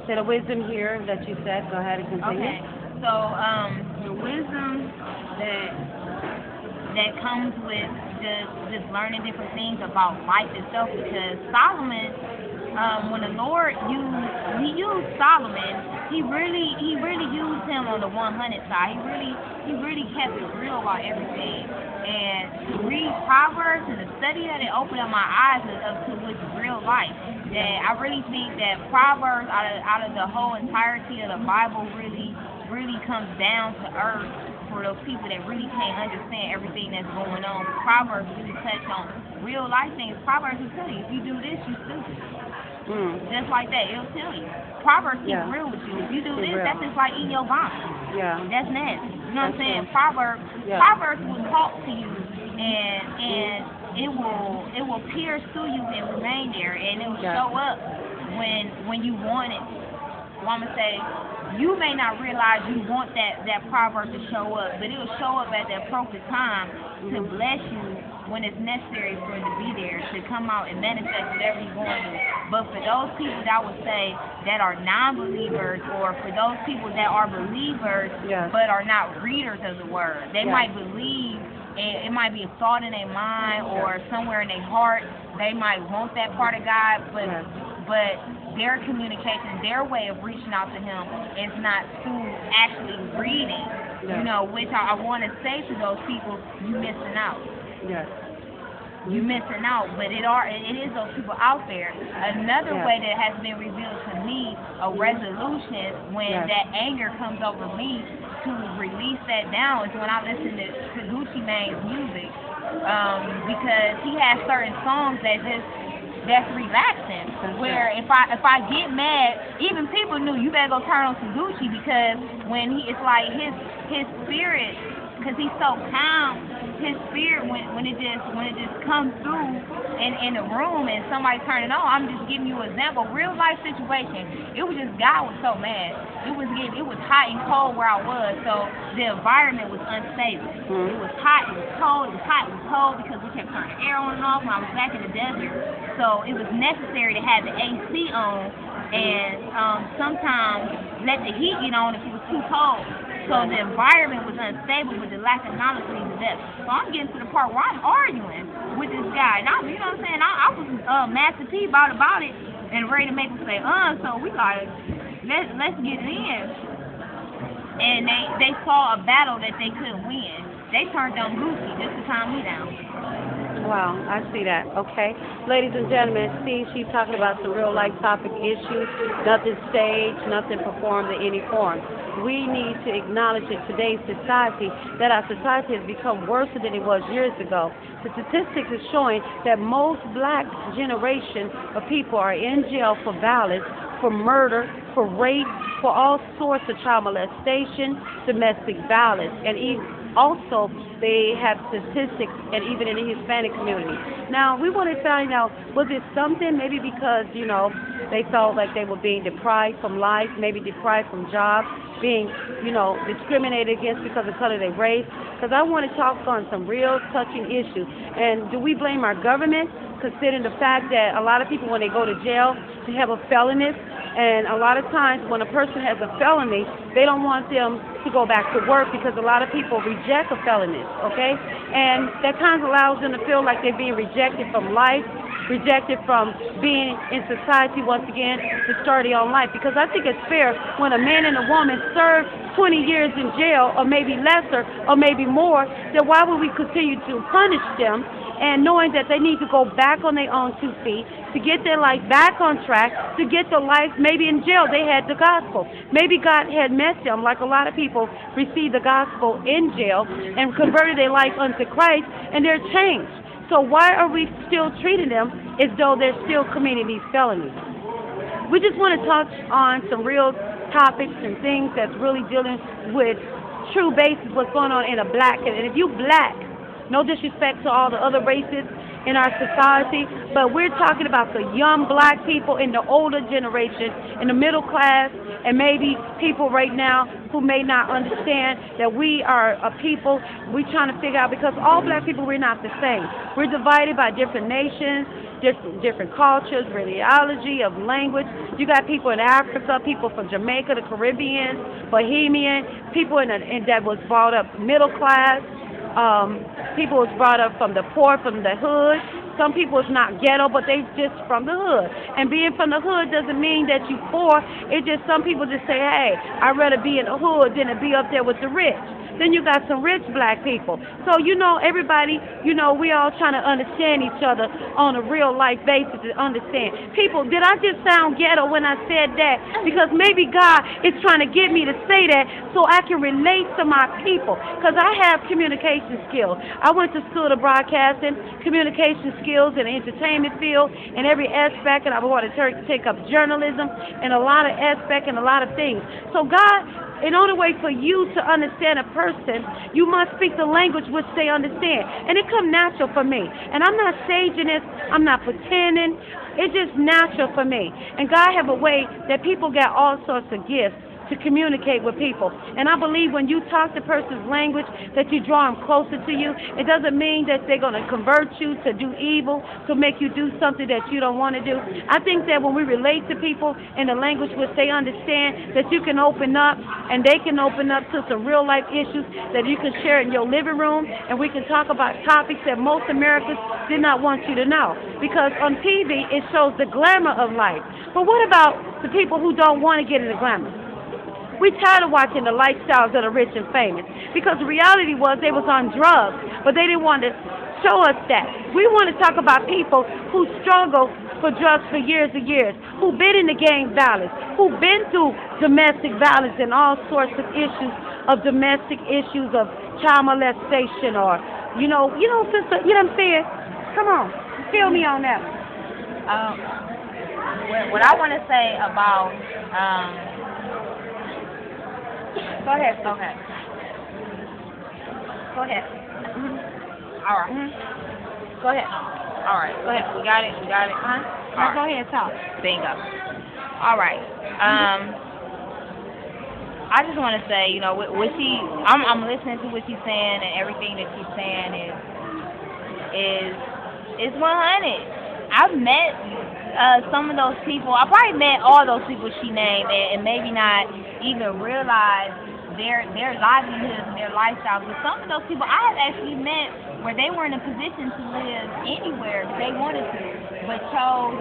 Say the wisdom here that you said. Go ahead and continue. Okay. So the wisdom that comes with just learning different things about life itself, because Solomon, when the Lord used Solomon, he really used him on the 100 side. He really kept it real about everything. And to read Proverbs and to study that, it opened up my eyes up to what's real life. That I really think that Proverbs out of the whole entirety of the Bible really comes down to earth for those people that really can't understand everything that's going on. Proverbs really touch on real life things. Proverbs will tell you, if you do this, you stupid. Just like that, it'll tell you. Proverbs keep real with you. If you do this, that's just like eating your vomit. Yeah. That's nasty. You know what I'm saying? True. Proverbs will talk to you, and it will pierce through you and remain there, and it will show up when you want it. Well, I'm gonna say, you may not realize you want that proverb to show up, but it'll show up at the appropriate time to bless you when it's necessary for it to be there, to come out and manifest whatever you're going to. But for those people that I would say that are non-believers, or for those people that are believers but are not readers of the word, they might believe, and it might be a thought in their mind or somewhere in their heart, they might want that part of God, but their communication, their way of reaching out to him is not through actually reading, which I want to say to those people, you missing out. Yes. You missing out, but it is those people out there. Another way that has been revealed to me, a resolution when that anger comes over me to release that down, is when I listen to Gucci Mane's music, because he has certain songs that's relaxing. Where if I get mad, even people knew you better go turn on some Gucci, because when it's like his spirit, because he's so calm, his spirit when it just comes through in the room and somebody turning on. I'm just giving you an example, real life situation. It was just God was so mad. It was hot and cold where I was, so the environment was unstable. It was hot, it was cold, it was hot, it was cold, because we kept turning the air on and off when I was back in the desert. So it was necessary to have the AC on, and sometimes let the heat get on if it was too cold. So the environment was unstable with the lack of knowledge leading to depth. So I'm getting to the part where I'm arguing with this guy. And you know what I'm saying? I was Master P about it and ready to make him say, so we got let's get it in. And they saw a battle that they couldn't win. They turned on Gucci just to calm me down. Wow, I see that. Okay. Ladies and gentlemen, see, she's talking about some real life topic issues. Nothing staged, nothing performed in any form. We need to acknowledge in today's society that our society has become worse than it was years ago. The statistics is showing that most black generation of people are in jail for violence, for murder, for rape, for all sorts of child molestation, domestic violence, and also they have statistics, and even in the Hispanic community. Now, we want to find out, was it something maybe because, they felt like they were being deprived from life, maybe deprived from jobs, being, discriminated against because of color of their race? Because I want to talk on some real touching issues. And do we blame our government, considering the fact that a lot of people, when they go to jail, they have a felony, and a lot of times when a person has a felony, they don't want them to go back to work because a lot of people reject a felony, okay? And that kind of allows them to feel like they're being rejected from life, rejected from being in society once again to start their own life. Because I think it's fair when a man and a woman serve 20 years in jail, or maybe lesser, or maybe more, then why would we continue to punish them, and knowing that they need to go back on their own 2 feet to get their life back on track, to get their life, maybe in jail they had the gospel. Maybe God had met them, like a lot of people received the gospel in jail and converted their life unto Christ, and they're changed. So why are we still treating them as though they're still committing these felonies? We just want to touch on some real topics and things that's really dealing with true basis, what's going on in a black, and if you black, no disrespect to all the other races in our society, but we're talking about the young black people in the older generation, in the middle class, and maybe people right now who may not understand that we are a people. We trying to figure out, because all black people, we're not the same. We're divided by different nations, different cultures, ideology, of language. You got people in Africa, people from Jamaica, the Caribbean, Bohemian, people that was brought up middle class, people was brought up from the poor, from the hood. Some people is not ghetto, but they just from the hood. And being from the hood doesn't mean that you poor. It's just some people just say, hey, I'd rather be in the hood than to be up there with the rich. Then you got some rich black people. So, everybody, we all trying to understand each other on a real life basis to understand. People, did I just sound ghetto when I said that? Because maybe God is trying to get me to say that so I can relate to my people. Because I have communication skills. I went to school to broadcasting, communication skills in the entertainment field, in every aspect, and I want to take up journalism and a lot of aspects and a lot of things. So God, in order way for you to understand a person, you must speak the language which they understand. And it comes natural for me. And I'm not staging this. I'm not pretending. It's just natural for me. And God have a way that people got all sorts of gifts to communicate with people. And I believe when you talk the person's language, that you draw them closer to you. It doesn't mean that they're going to convert you to do evil, to make you do something that you don't want to do. I think that when we relate to people in the language which they understand, that you can open up and they can open up to some real life issues that you can share in your living room, and we can talk about topics that most Americans did not want you to know. Because on TV, it shows the glamour of life. But what about the people who don't want to get in the glamour? We tired of watching the lifestyles of the rich and famous, because the reality was they was on drugs, but they didn't want to show us that. We want to talk about people who struggle for drugs for years and years, who been in the gang violence, who been through domestic violence and all sorts of issues of domestic issues of child molestation, or sister, you know what I'm saying? Come on, fill me on that. What I want to say about Go ahead. Okay. Go ahead. All right. Go ahead. All right. Go ahead. We got it. All right. Go ahead and talk. Bingo. All right. I just want to say, I'm listening to what she's saying, and everything that she's saying is 100. I've met some of those people. I probably met all those people she named, and maybe not even realize their livelihoods and their lifestyles. But some of those people I have actually met where they were in a position to live anywhere they wanted to, but chose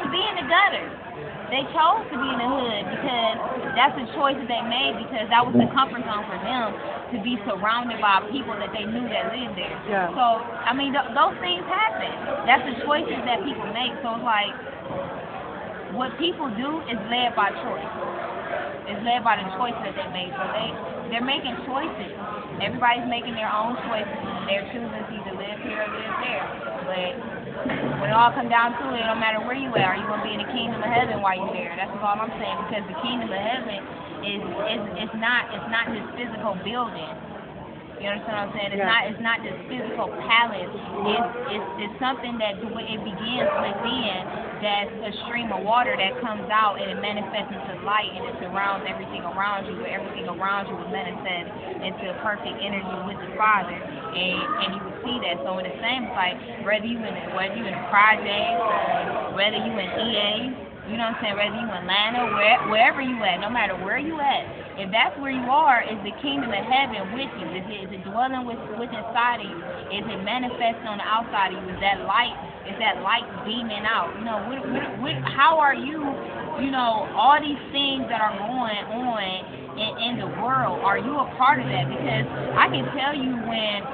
to be in the gutter. They chose to be in the hood because that's a choice that they made, because that was the comfort zone for them, to be surrounded by people that they knew that lived there. Yeah. So, I mean, those things happen. That's the choices that people make. So it's like, what people do is led by choice. It's led by the choices that they make. So they're making choices. Everybody's making their own choices. They're choosing to either live here or live there. But when it all comes down to it, no matter where you at, are you going to be in the kingdom of heaven while you're there? That's all I'm saying, because the kingdom of heaven is not just physical building. You understand what I'm saying? It's not just physical palace. It's something that it begins within. That's a stream of water that comes out and it manifests into light, and it surrounds everything around you. Where everything around you will manifest into perfect energy with the Father, and you will see that. So in the same fight, whether you in the projects, whether you in EA, you know what I'm saying, whether you in Atlanta, wherever you at, no matter where you at, if that's where you are, is the kingdom of heaven with you? Is it dwelling with inside of you? Is it manifesting on the outside of you? Is that light beaming out? How are you, all these things that are going on in the world, are you a part of that? Because I can tell you when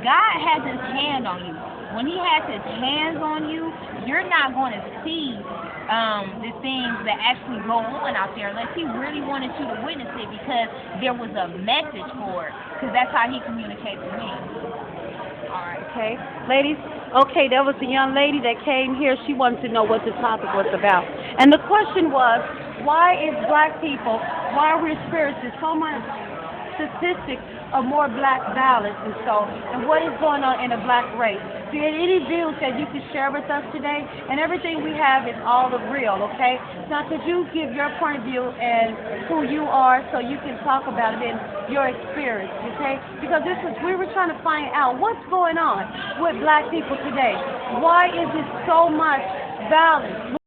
God has his hand on you, when he has his hands on you, you're not going to see the things that actually go on out there unless he really wanted you to witness it, because there was a message for it, because that's how he communicates with me. All right, okay. Ladies, okay, there was a young lady that came here. She wanted to know what the topic was about. And the question was, why are we experiencing so much statistics of more black violence and what is going on in the black race. Do you have any views that you can share with us today? And everything we have is all the real, okay? Now, could you give your point of view and who you are so you can talk about it in your experience, okay? Because we were trying to find out what's going on with black people today. Why is it so much violence?